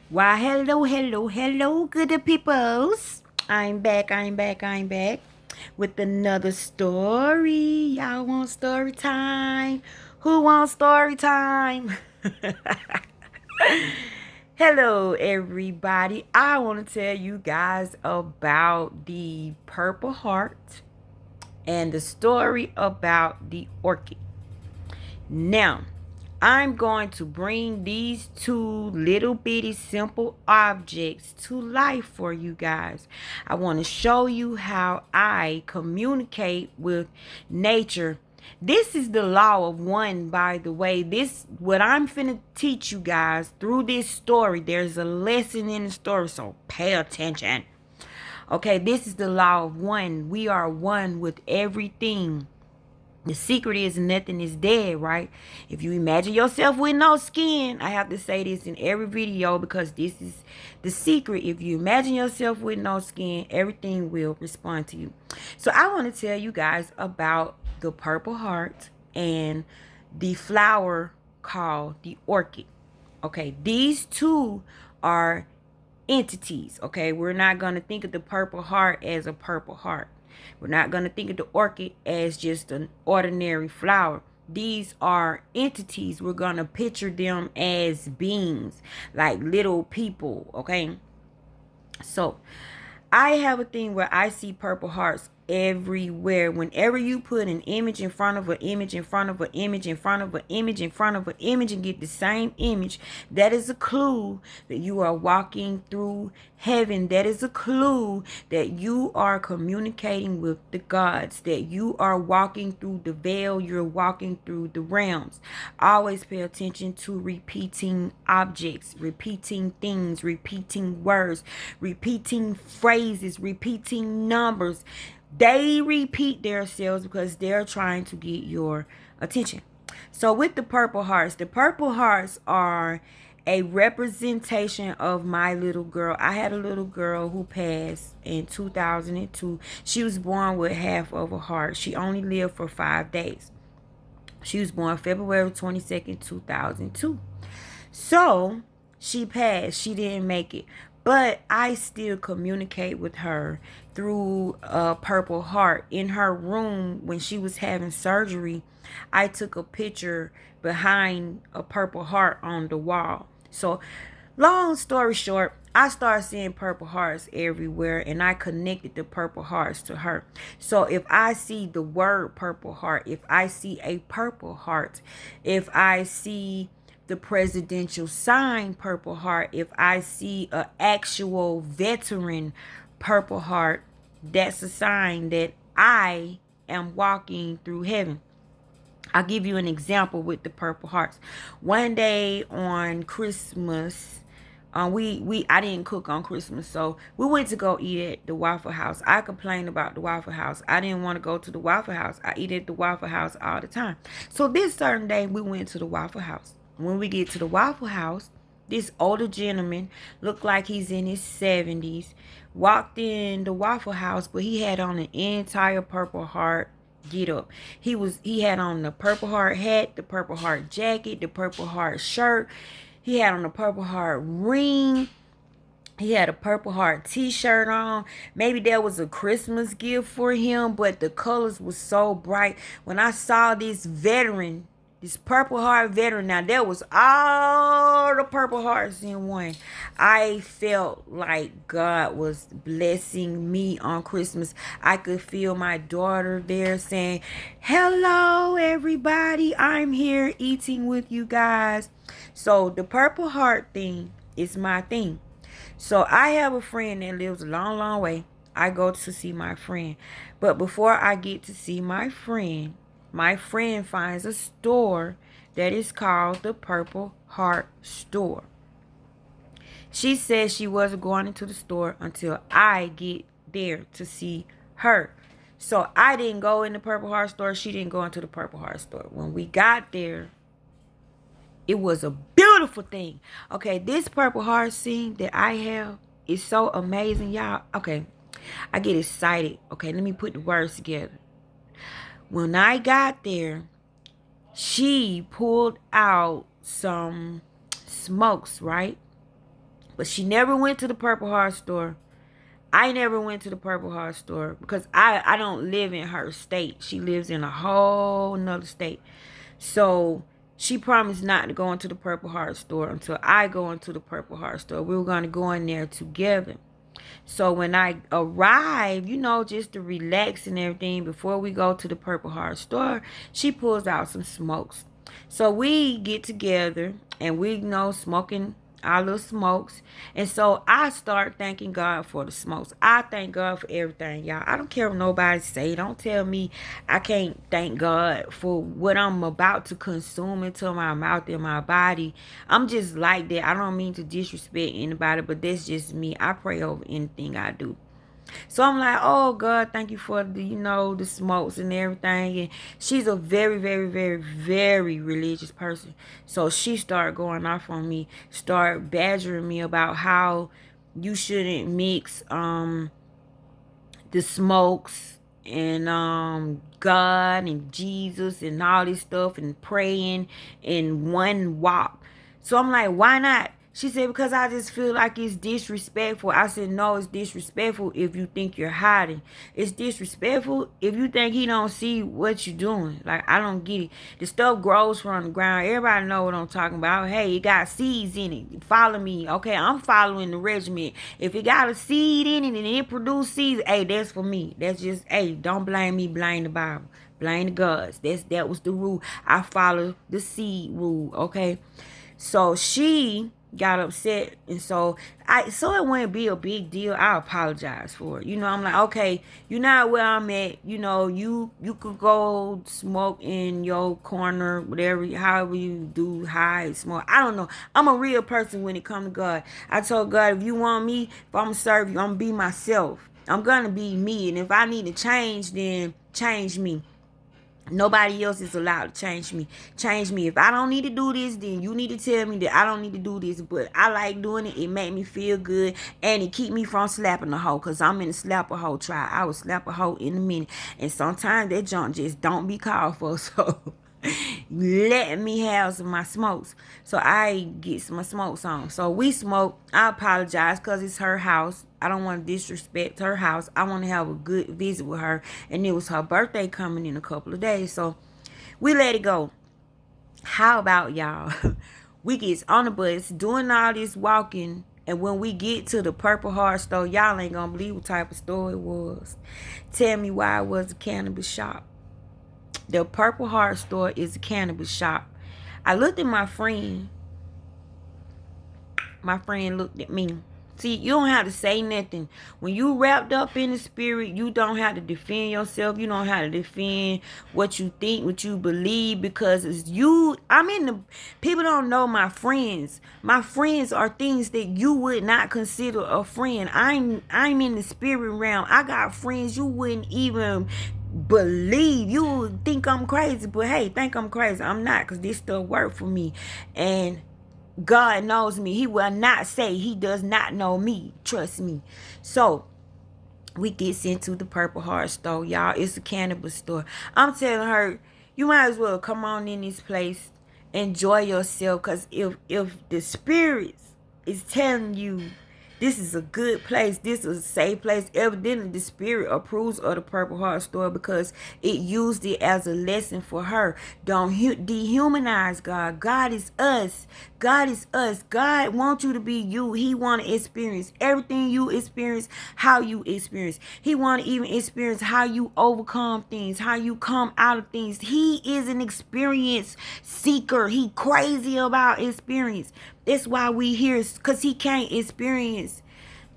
Why, hello, good peoples. I'm back with another story. Y'all want story time? Who wants story time? Hello, everybody. I want to tell you guys about the Purple Heart and the story about the orchid. Now, I'm going to bring these two little bitty simple objects to life for you guys. I want to show you how I communicate with nature. This is the law of one, by the way. This, what I'm finna teach you guys through this story. There's a lesson in the story, so pay attention. Okay, this is the law of one. We are one with everything. The secret is nothing is dead, right? If you imagine yourself with no skin, I have to say this in every video because this is the secret. If you imagine yourself with no skin, everything will respond to you. So I want to tell you guys about the purple heart and the flower called the orchid. Okay, these two are entities. Okay, we're not going to think of the purple heart as a purple heart. We're not going to think of the orchid as just an ordinary flower. These are entities. We're going to picture them as beings, like little people. Okay, so I have a thing where I see purple hearts everywhere. Whenever you put an image in front of an image, in front of an image, in front of an image, in front of an image, and get the same image, that is a clue that you are walking through heaven. That is a clue that you are communicating with the gods, that you are walking through the veil, you're walking through the realms. Always pay attention to repeating objects, repeating things, repeating words, repeating phrases, repeating numbers. They repeat themselves because they're trying to get your attention. So with the purple hearts are a representation of my little girl. I had a little girl who passed in 2002. She was born with half of a heart. She only lived for 5 days. She was born February 22nd, 2002. So she passed. She didn't make it. But I still communicate with her through a purple heart. In her room, when she was having surgery, I took a picture behind a purple heart on the wall. So, long story short, I started seeing purple hearts everywhere and I connected the purple hearts to her. So if I see the word purple heart, if I see a purple heart, if I see the presidential sign purple heart, if I see an actual veteran purple heart, that's a sign that I am walking through heaven. I'll give you an example with the purple hearts. One day on Christmas, we I didn't cook on Christmas, so we went to go eat at the Waffle House. I complained about the Waffle House. I didn't want to go to the Waffle House. I eat at the Waffle House all the time. So this certain day we went to the Waffle House. When we get to the Waffle House, this older gentleman looked like he's in his 70s, walked in the Waffle House, but he had on an entire purple heart get up. He had on the purple heart hat, the purple heart jacket, the purple heart shirt. He had on a purple heart ring. He had a purple heart t-shirt on. Maybe that was a Christmas gift for him, but the colors were so bright. When I saw this veteran, this purple heart veteran, now there was all the purple hearts in one. I felt like God was blessing me on Christmas. I could feel my daughter there saying, "Hello, everybody. I'm here eating with you guys." So the purple heart thing is my thing. So I have a friend that lives a long, long way. I go to see my friend. But before I get to see my friend finds a store that is called the Purple Heart Store. She says she wasn't going into the store until I get there to see her. So I didn't go in the Purple Heart store. She didn't go into the Purple Heart store. When we got there, it was a beautiful thing. Okay, this purple heart scene that I have is so amazing, y'all. Okay, I get excited. Okay, let me put the words together. When I got there, she pulled out some smokes, right? But she never went to the Purple Heart store. I never went to the Purple Heart store because I don't live in her state. She lives in a whole nother state. So she promised not to go into the Purple Heart store until I go into the Purple Heart store. We were going to go in there together. So when I arrive, just to relax and everything before we go to the Purple Heart store, she pulls out some smokes. So we get together and we smoking our little smokes. And so I start thanking God for the smokes. I thank God for everything, y'all. I don't care what nobody say. Don't tell me I can't thank God for what I'm about to consume into my mouth and my body. I'm just like that. I don't mean to disrespect anybody, but that's just me. I pray over anything I do. So I'm like, oh God, thank you for the smokes and everything. And she's a very, very, very, very religious person. So she started going off on me, start badgering me about how you shouldn't mix the smokes and God and Jesus and all this stuff and praying in one wop. So I'm like, why not? She said, because I just feel like it's disrespectful. I said, no, it's disrespectful if you think you're hiding. It's disrespectful if you think he don't see what you're doing. Like, I don't get it. The stuff grows from the ground. Everybody know what I'm talking about. Hey, it got seeds in it. Follow me. Okay, I'm following the regiment. If it got a seed in it and it produce seeds, hey, that's for me. That's just, hey, don't blame me, blame the Bible. Blame the gods. That was the rule. I follow the seed rule, okay? So she got upset, and so it wouldn't be a big deal. I apologize for it. I'm like, okay, you're not where I'm at. You could go smoke in your corner, whatever, however you do, hide, smoke. I don't know. I'm a real person when it comes to God. I told God, if you want me, if I'm gonna serve you, I'm gonna be myself. I'm gonna be me, and if I need to change, then change me. Nobody else is allowed to change me. Change me. If I don't need to do this, then you need to tell me that I don't need to do this. But I like doing it. It make me feel good. And it keep me from slapping a hoe. Because I'm in the slap a hoe trial. I will slap a hoe in a minute. And sometimes that junk just don't be called for. So let me have some of my smokes. So I get some smokes on. So we smoke. I apologize because it's her house. I don't want to disrespect her house. I want to have a good visit with her. And it was her birthday coming in a couple of days. So we let it go. How about y'all? We get on the bus doing all this walking. And when we get to the Purple Heart store, y'all ain't going to believe what type of store it was. Tell me why it was a cannabis shop. The Purple Heart store is a cannabis shop. I looked at my friend. My friend looked at me. See, you don't have to say nothing. When you wrapped up in the spirit, you don't have to defend yourself. You don't have to defend what you think, what you believe, because it's you. People don't know my friends. My friends are things that you would not consider a friend. I'm in the spirit realm. I got friends you wouldn't even believe. You would think I'm crazy, but hey, think I'm crazy. I'm not, because this stuff worked for me. And God knows me. He will not say he does not know me. Trust me. So we gets into the Purple Heart store, y'all. It's a cannabis store. I'm telling her, you might as well come on in this place, enjoy yourself, because if the spirits is telling you this is a good place, this is a safe place, evidently the spirit approves of the Purple Heart store because it used it as a lesson for her. Don't dehumanize God. God is us. God is us. God wants you to be you. He want to experience everything you experience, how you experience. He want to even experience how you overcome things, how you come out of things. He is an experience seeker. He crazy about experience. That's why we here, because he can't experience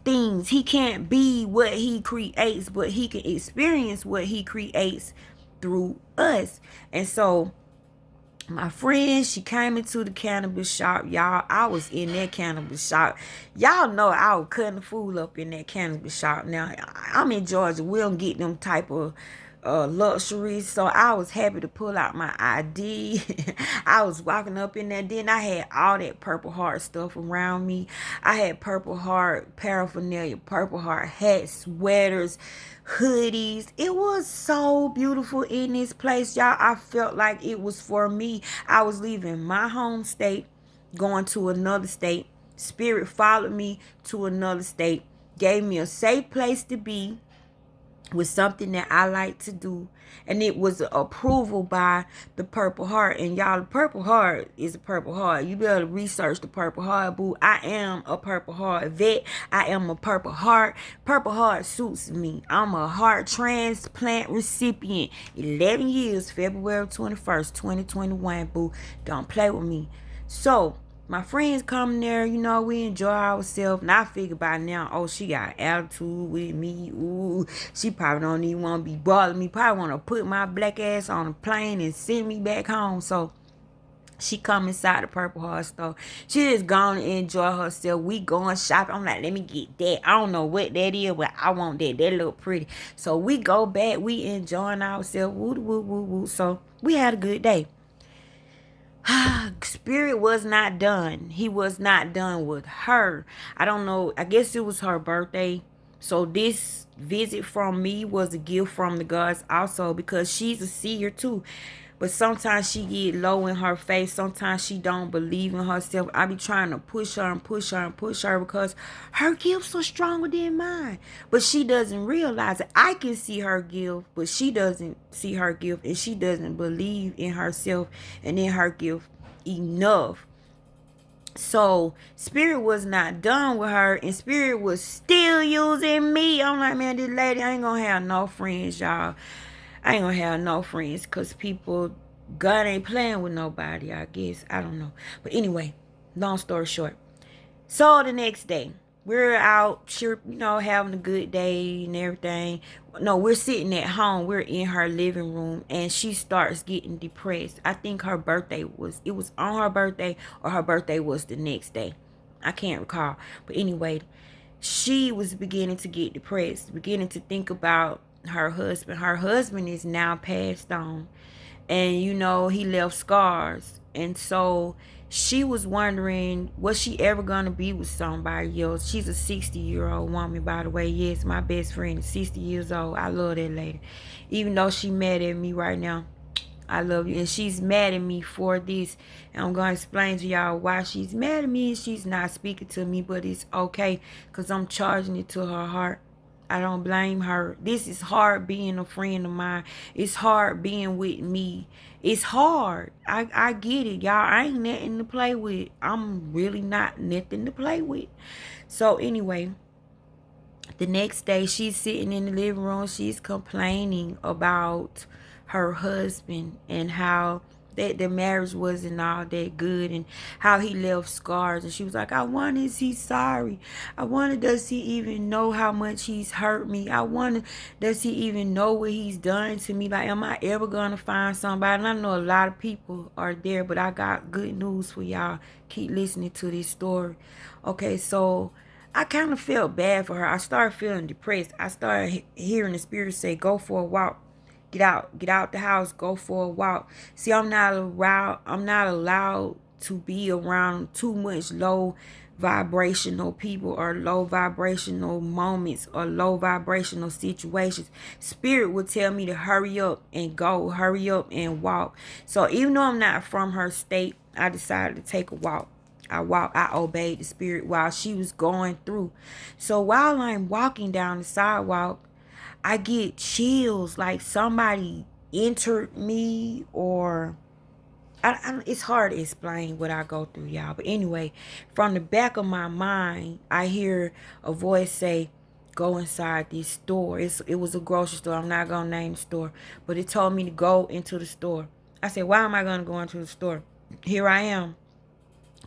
things. He can't be what he creates, but he can experience what he creates through us. And so my friend, she came into the cannabis shop, y'all. I was in that cannabis shop. Y'all know I was cutting the fool up in that cannabis shop. Now, I'm in Georgia. We don't get them type of luxuries. So I was happy to pull out my ID. I was walking up in there. Then I had all that Purple Heart stuff around me. I had Purple Heart paraphernalia, Purple Heart hats, sweaters, hoodies. It was so beautiful in this place, y'all. I felt like it was for me. I was leaving my home state, going to another state, Spirit followed me to another state, gave me a safe place to be with something that I like to do. And it was approval by the Purple Heart. And y'all, the Purple Heart is a Purple Heart. You better research the Purple Heart, boo. I am a Purple Heart vet. I am a Purple Heart. Purple Heart suits me. I'm a heart transplant recipient. 11 years, February 21st, 2021, boo. Don't play with me. So, my friends come there, we enjoy ourselves. And I figure by now, oh, she got attitude with me. Ooh, she probably don't even want to be bothering me. Probably want to put my black ass on a plane and send me back home. So she come inside the Purple Heart store. She just gone and enjoy herself. We going shopping. I'm like, let me get that. I don't know what that is, but I want that. That look pretty. So we go back. We enjoying ourselves. Woo, woo, woo, woo. So we had a good day. Spirit was not done. He was not done with her. I don't know. I guess it was her birthday. So this visit from me was a gift from the gods also, because she's a seer too. But sometimes she get low in her face. Sometimes she don't believe in herself. I be trying to push her and push her and push her because her gifts are stronger than mine. But she doesn't realize it. I can see her gift, but she doesn't see her gift. And she doesn't believe in herself and in her gift enough. So Spirit was not done with her, and Spirit was still using me. I'm like, man, this lady ain't gonna have no friends, y'all. I ain't gonna have no friends because God ain't playing with nobody, I guess. I don't know. But anyway, long story short. So the next day, we're out, having a good day and everything. No, we're sitting at home. We're in her living room, and she starts getting depressed. I think it was on her birthday, or her birthday was the next day. I can't recall. But anyway, she was beginning to get depressed, beginning to think about her husband. Her husband is now passed on, and he left scars. And so she was wondering, was she ever gonna be with somebody else? She's a 60-year-old woman, by the way. Yes, my best friend is 60 years old. I love that lady, even though she mad at me right now. I love you. And she's mad at me for this. And I'm going to explain to y'all why she's mad at me. She's not speaking to me, but it's okay because I'm charging it to her heart. I don't blame her. This is hard being a friend of mine. It's hard being with me. It's hard. I get it, y'all. I ain't nothing to play with. I'm really not nothing to play with. So anyway, the next day she's sitting in the living room. She's complaining about her husband and how that the marriage wasn't all that good and how he left scars. And she was like, I wonder, is he sorry? I wonder, does he even know how much he's hurt me? I wonder, does he even know what he's done to me? Like, am I ever gonna find somebody? And I know a lot of people are there, but I got good news for y'all. Keep listening to this story. Okay, so I kind of felt bad for her. I started feeling depressed. I started hearing the Spirit say, go for a walk. Get out the house, go for a walk. See, I'm not allowed to be around too much low vibrational people or low vibrational moments or low vibrational situations. Spirit would tell me to hurry up and go, hurry up and walk. So even though I'm not from her state, I decided to take a walk. I obeyed the Spirit while she was going through. So while I'm walking down the sidewalk, I get chills like somebody entered me, or it's hard to explain what I go through, y'all. But anyway, from the back of my mind, I hear a voice say, go inside this store. It was a grocery store. I'm not going to name the store, but it told me to go into the store. I said, why am I going to go into the store? Here I am,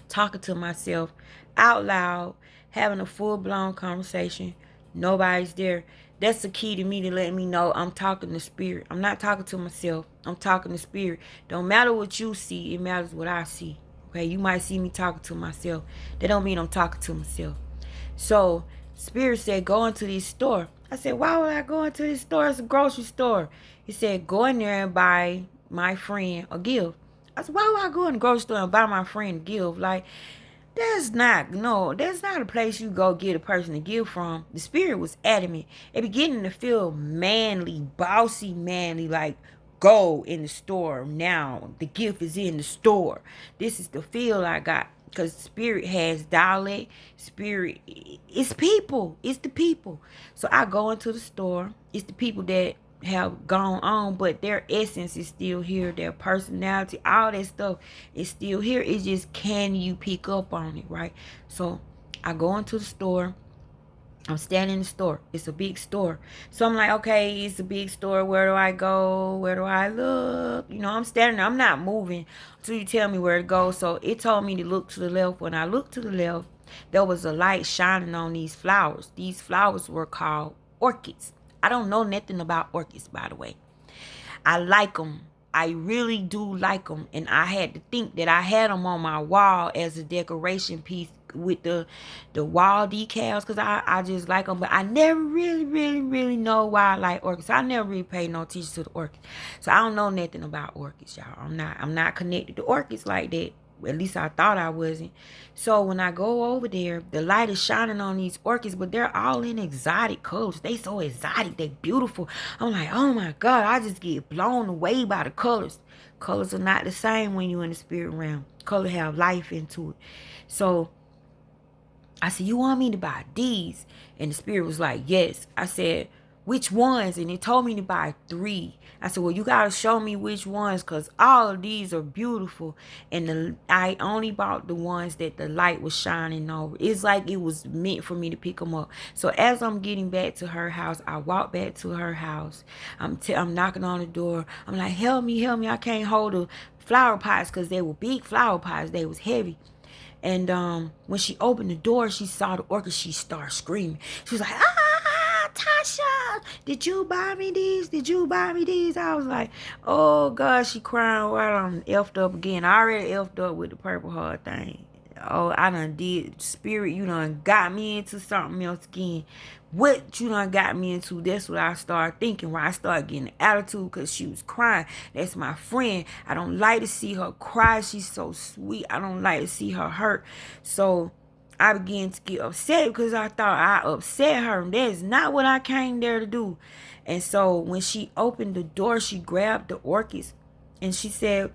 talking to myself out loud, having a full-blown conversation. Nobody's there. That's the key to me to let me know I'm talking to Spirit. I'm not talking to myself. I'm talking to Spirit. Don't matter what you see. It matters what I see. Okay, you might see me talking to myself. That don't mean I'm talking to myself. So Spirit said, go into this store. I said, why would I go into this store? It's a grocery store. He said, go in there and buy my friend a gift. I said, why would I go in the grocery store and buy my friend a gift? Like, that's not a place you go get a person to give from. The Spirit was adamant. It beginning to feel manly, bossy manly, like, go in the store now. The gift is in the store. This is the feel I got. because spirit has dialect. Spirit, it's people. It's the people. So I go into the store. It's the people that have gone on, but their essence is still here. Their personality, all that stuff is still here. It's just, can you pick up on it, right? So I go into the store. I'm standing in the store. It's a big store. So I'm like, okay, it's a big store. Where do I go? Where do I look? You know, I'm standing there. I'm not moving until you tell me where to go. So it told me to look to the left. When I looked to the left, there was a light shining on these flowers. These flowers were called orchids. I don't know nothing about orchids, by the way. I like them. I really do like them. And I had to think that I had them on my wall as a decoration piece with the wall decals, because I just like them. But I never really know why I like orchids. I never really paid no attention to the orchids. So I don't know nothing about orchids, y'all. I'm not connected to orchids like that. At least I thought I wasn't. So when I go over there, the light is shining on these orchids, but they're all in exotic colors. They so exotic, they beautiful. I'm like, oh my God, I just get blown away by the colors. Colors are not the same when you're in the spirit realm. Color have life into it. So I said, you want me to buy these? And the spirit was like, yes. I said, which ones? And it told me to buy 3. I said, well, you got to show me which ones, because all of these are beautiful. And I only bought the ones that the light was shining over. It's like it was meant for me to pick them up. So as I'm getting back to her house, I walk back to her house. I'm knocking on the door. I'm like, help me. I can't hold the flower pots, because they were big flower pots. They was heavy. And when she opened the door, she saw the orchid. She started screaming. She was like, Tasha, did you buy me these? Did you buy me these? I was like, oh, God, she crying while I'm effed up again. I already effed up with the purple heart thing. Oh, I done did. Spirit, you done got me into something else again. What you done got me into? That's what I started thinking. Why I started getting an attitude, because she was crying. That's my friend. I don't like to see her cry. She's so sweet. I don't like to see her hurt. So I began to get upset, because I thought I upset her. That is not what I came there to do. And so when she opened the door, she grabbed the orchids and she said,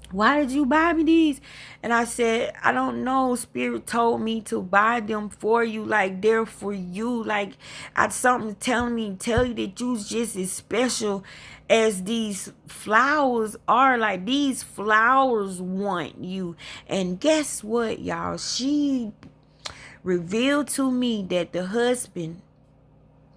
why did you buy me these? And I said, I don't know. Spirit told me to buy them for you. Like, they're for you. Like, I something telling me, tell you that you's just as special as these flowers are. Like, these flowers want you. And guess what, y'all? She revealed to me that the husband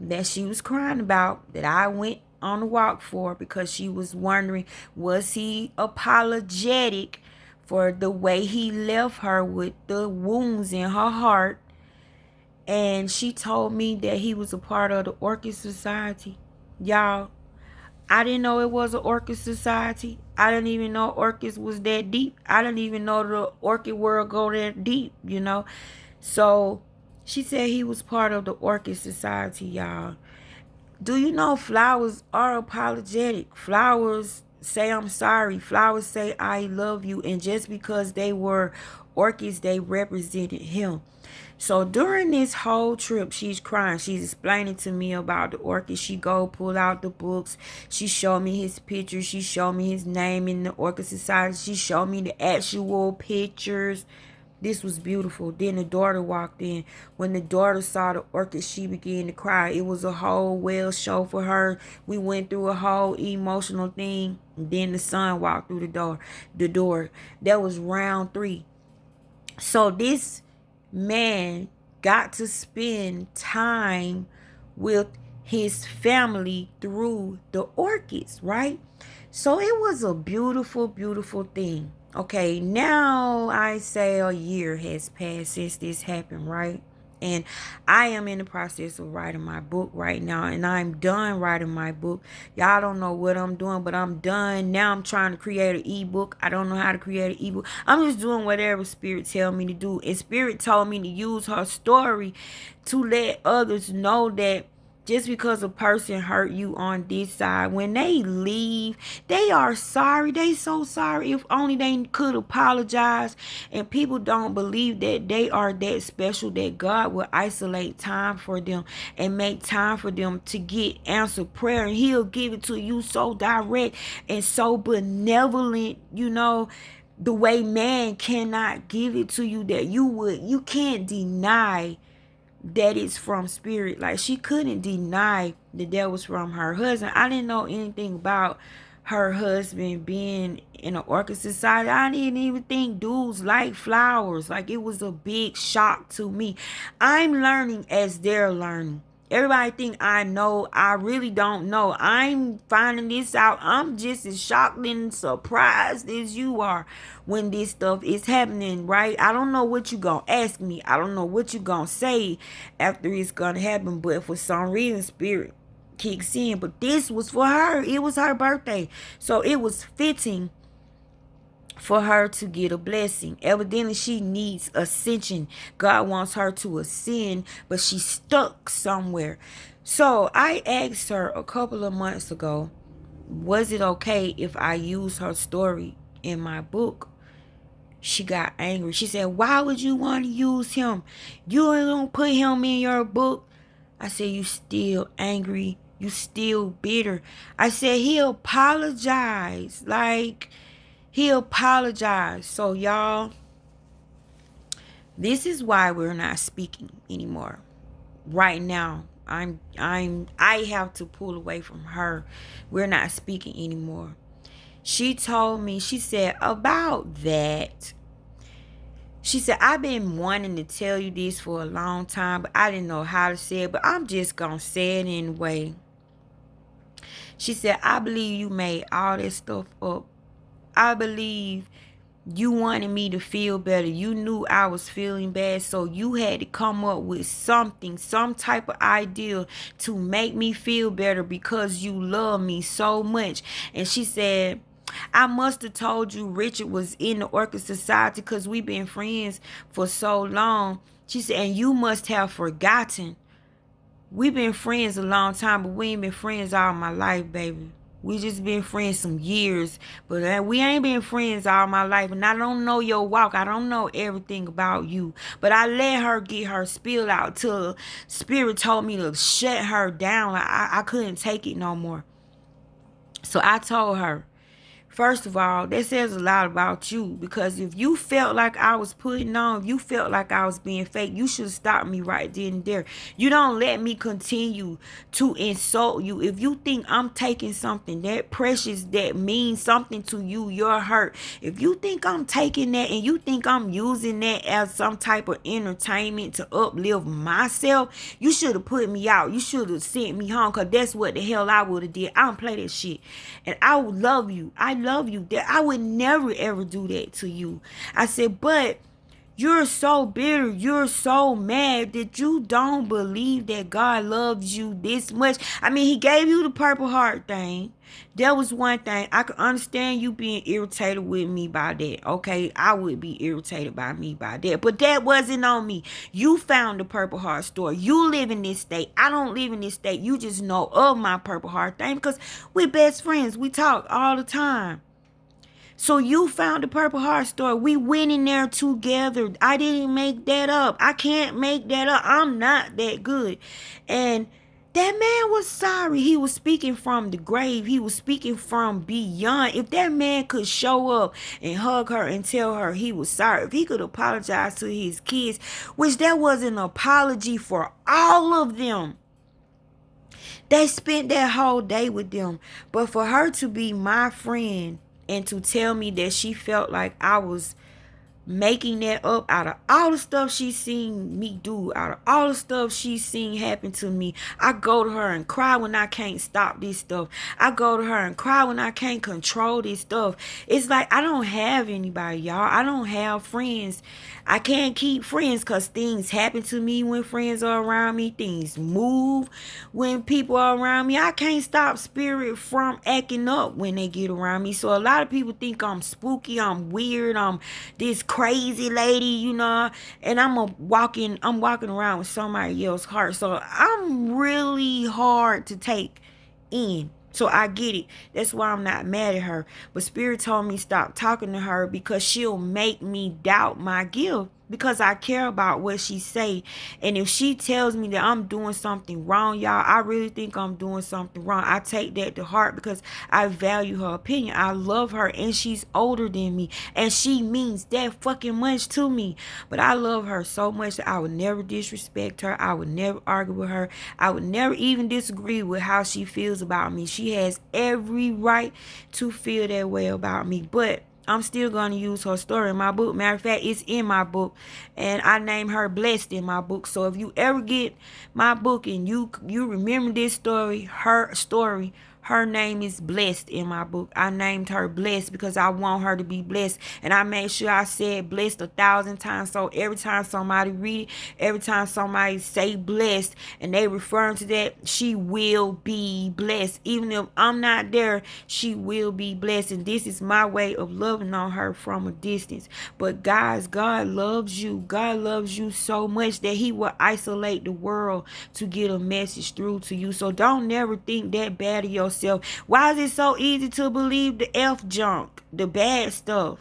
that she was crying about, that I went on the walk for, because she was wondering, was he apologetic for the way he left her with the wounds in her heart? And she told me that he was a part of the Orchid Society. Y'all, I didn't know it was an Orchid Society. I didn't even know orchids was that deep. I didn't even know the orchid world go that deep, you know. So she said he was part of the Orchid Society, y'all. Do you know flowers are apologetic? Flowers say I'm sorry. Flowers say I love you. And just because they were orchids, they represented him. So during this whole trip, she's crying. She's explaining to me about the orchid. She go pull out the books. She showed me his pictures. She showed me his name in the Orchid Society. She showed me the actual pictures. This was beautiful. Then the daughter walked in. When the daughter saw the orchid, she began to cry. It was a whole well show for her. We went through a whole emotional thing. And then the son walked through the door. That was round 3. So this man got to spend time with his family through the orchids, right? So it was a beautiful, beautiful thing. Okay, now I say a year has passed since this happened, right? And I am in the process of writing my book right now, and I'm done writing my book. Y'all don't know what I'm doing, but I'm done. Now I'm trying to create an ebook. I don't know how to create an ebook. I'm just doing whatever Spirit tell me to do. And Spirit told me to use her story to let others know that just because a person hurt you on this side, when they leave, they are sorry. They so sorry. If only they could apologize. And people don't believe that they are that special, that God will isolate time for them and make time for them to get answered prayer. And he'll give it to you so direct and so benevolent, you know. The way man cannot give it to you, that you can't deny that it's from spirit. Like, she couldn't deny that that was from her husband. I didn't know anything about her husband being in an orchid society. I didn't even think dudes like flowers. Like, it was a big shock to me. I'm learning as they're learning. Everybody think I know. I really don't know. I'm finding this out. I'm just as shocked and surprised as you are when this stuff is happening, right? I don't know what you gonna ask me. I don't know what you gonna say after it's gonna happen. But for some reason, spirit kicks in. But this was for her. It was her birthday. So it was fitting for her to get a blessing. Evidently, she needs ascension. God wants her to ascend, but she's stuck somewhere. So I asked her a couple of months ago, was it okay if I use her story in my book? She got angry. She said, why would you want to use him? You ain't gonna put him in your book. I said, you still angry? You still bitter? I said, he apologized. Like, he apologized. So y'all, this is why we're not speaking anymore. Right now, I have to pull away from her. We're not speaking anymore. She told me, she said, about that. She said, I've been wanting to tell you this for a long time, but I didn't know how to say it, but I'm just gonna say it anyway. She said, I believe you made all this stuff up. I believe you wanted me to feel better. You knew I was feeling bad, so you had to come up with something, some type of idea to make me feel better because you love me so much. And she said, I must have told you Richard was in the Orchid Society because we've been friends for so long. She said, and you must have forgotten. We've been friends a long time, but we ain't been friends all my life, baby. We just been friends some years, but we ain't been friends all my life. And I don't know your walk. I don't know everything about you. But I let her get her spill out till Spirit told me to shut her down. Like, I couldn't take it no more. So I told her, first of all, that says a lot about you, because if you felt like I was putting on, if you felt like I was being fake, you should have stopped me right then and there. You don't let me continue to insult you. If you think I'm taking something that precious that means something to you, you're hurt. If you think I'm taking that and you think I'm using that as some type of entertainment to uplift myself, you should have put me out. You should have sent me home, because that's what the hell I would have did. I don't play that shit. And I would love you. I love you. That I would never ever do that to you. I said, but you're so bitter, you're so mad that you don't believe that God loves you this much. I mean, he gave you the Purple Heart thing. That was one thing. I could understand you being irritated with me by that. Okay, I would be irritated by me by that. But that wasn't on me. You found the Purple Heart story. You live in this state. I don't live in this state. You just know of my Purple Heart thing because we're best friends. We talk all the time. So you found the Purple Heart story. We went in there together. I didn't make that up. I can't make that up. I'm not that good. And that man was sorry. He was speaking from the grave. He was speaking from beyond. If that man could show up and hug her and tell her he was sorry, if he could apologize to his kids, which that was an apology for all of them. They spent that whole day with them. But for her to be my friend and to tell me that she felt like I was making that up out of all the stuff she's seen me do, out of all the stuff she's seen happen to me. I go to her and cry when I can't stop this stuff. I go to her and cry when I can't control this stuff. It's like I don't have anybody, y'all. I don't have friends. I can't keep friends because things happen to me when friends are around me. Things move when people are around me. I can't stop spirit from acting up when they get around me. So a lot of people think I'm spooky, I'm weird, I'm this crazy lady, you know, and I'm walking around with somebody else's heart. So I'm really hard to take in. So I get it. That's why I'm not mad at her. But Spirit told me stop talking to her because she'll make me doubt my gift. because I care about what she say. And if she tells me that I'm doing something wrong, y'all, I really think I'm doing something wrong. I take that to heart because I value her opinion. I love her, and she's older than me, and she means that fucking much to me. But I love her so much that I would never disrespect her. I would never argue with her. I would never even disagree with how she feels about me. She has every right to feel that way about me. But I'm still going to use her story in my book. Matter of fact, it's in my book, and I name her Blessed in my book. So if you ever get my book and you remember this story, her name is Blessed in my book. I named her Blessed because I want her to be blessed. And I made sure I said blessed 1,000 times. So every time somebody read it, every time somebody say blessed and they referring to that, she will be blessed. Even if I'm not there, she will be blessed. And this is my way of loving on her from a distance. But guys, God loves you. God loves you so much that he will isolate the world to get a message through to you. So don't never think that bad of yourself. Why is it so easy to believe the F junk, the bad stuff?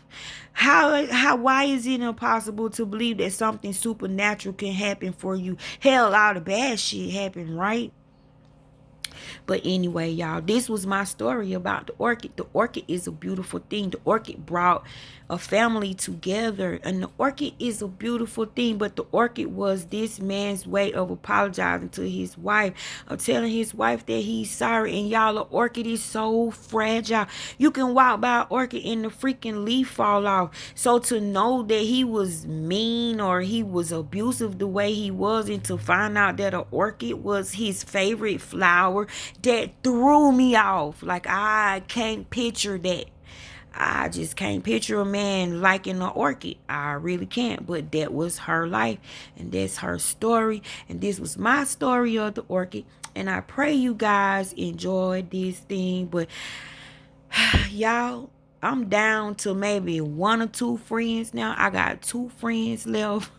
Why is it impossible to believe that something supernatural can happen for you? Hell, all the bad shit happen, right? But anyway, y'all, this was my story about the orchid. The orchid is a beautiful thing. The orchid brought a family together, and the orchid is a beautiful thing. But the orchid was this man's way of apologizing to his wife, of telling his wife that he's sorry. And y'all, the orchid is so fragile. You can walk by an orchid and the freaking leaf fall off. So to know that he was mean or he was abusive the way he was, and to find out that an orchid was his favorite flower, that threw me off. Like, I can't picture that. I just can't picture a man liking an orchid. I really can't. But that was her life, and that's her story. And this was my story of the orchid. And I pray you guys enjoyed this thing. But y'all, I'm down to maybe 1 or 2 friends now. I got 2 friends left.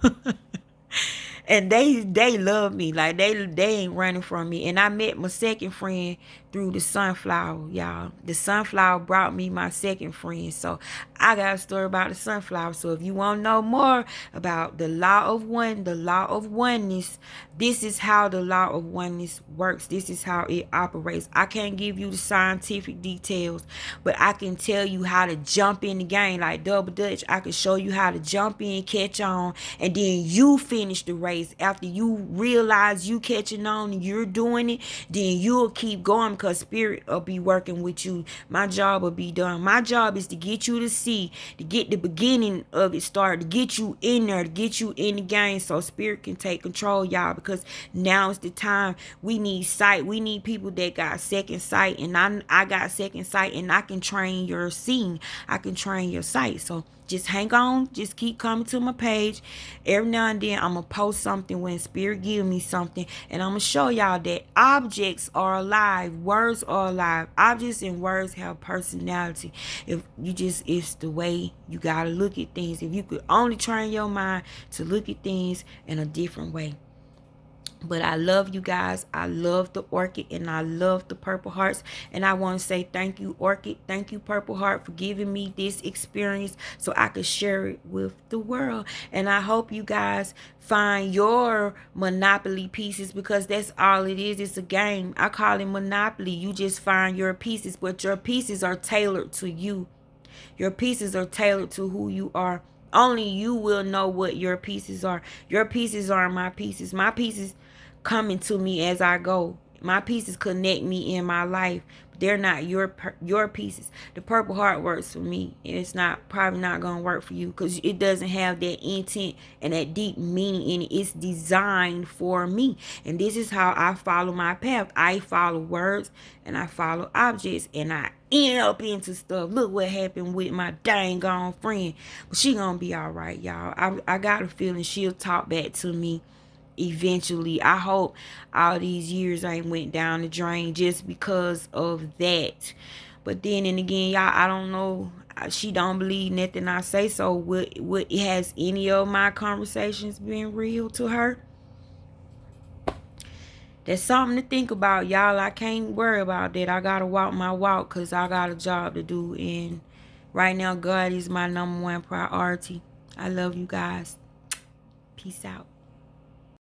And they love me. Like, they ain't running from me. And I met my second friend through the sunflower, y'all. The sunflower brought me my second friend. So I got a story about the sunflower. So if you want to know more about the law of one, the law of oneness, this is how the law of oneness works. This is how it operates. I can't give you the scientific details, but I can tell you how to jump in the game. Like Double Dutch, I can show you how to jump in, catch on, and then you finish the race. After you realize you catching on and you're doing it, then you'll keep going, because spirit will be working with you. My job will be done. My job is to get you to see, to get the beginning of it started, to get you in there, to get you in the game, so spirit can take control, y'all. Because now is the time. We need sight. We need people that got second sight, and I got second sight, and I can train your seeing. I can train your sight. So just hang on. Just keep coming to my page. Every now and then I'm going to post something when spirit give me something. And I'm going to show y'all that objects are alive. Words are alive. Objects and words have personality. It's the way you got to look at things. If you could only train your mind to look at things in a different way. But I love you guys. I love the orchid, and I love the Purple Hearts. And I want to say thank you, orchid. Thank you, Purple Heart, for giving me this experience so I could share it with the world. And I hope you guys find your Monopoly pieces, because that's all it is. It's a game. I call it Monopoly. You just find your pieces, but your pieces are tailored to you. Your pieces are tailored to who you are. Only you will know what your pieces are. Your pieces are my pieces. My pieces coming to me as I go. My pieces connect me in my life. But they're not your pieces. The Purple Heart works for me, and it's probably not gonna work for you, because it doesn't have that intent and that deep meaning in it. It's designed for me, and this is how I follow my path. I follow words and I follow objects, and I end up into stuff. Look what happened with my dang gone friend, but she gonna be all right, y'all. I got a feeling she'll talk back to me eventually. I hope all these years ain't went down the drain just because of that. But then and again, y'all, I don't know. She don't believe nothing I say. So what has any of my conversations been real to her? That's something to think about, y'all. I can't worry about that. I gotta walk my walk, because I got a job to do, and right now God is my #1 priority. I love you guys. Peace out.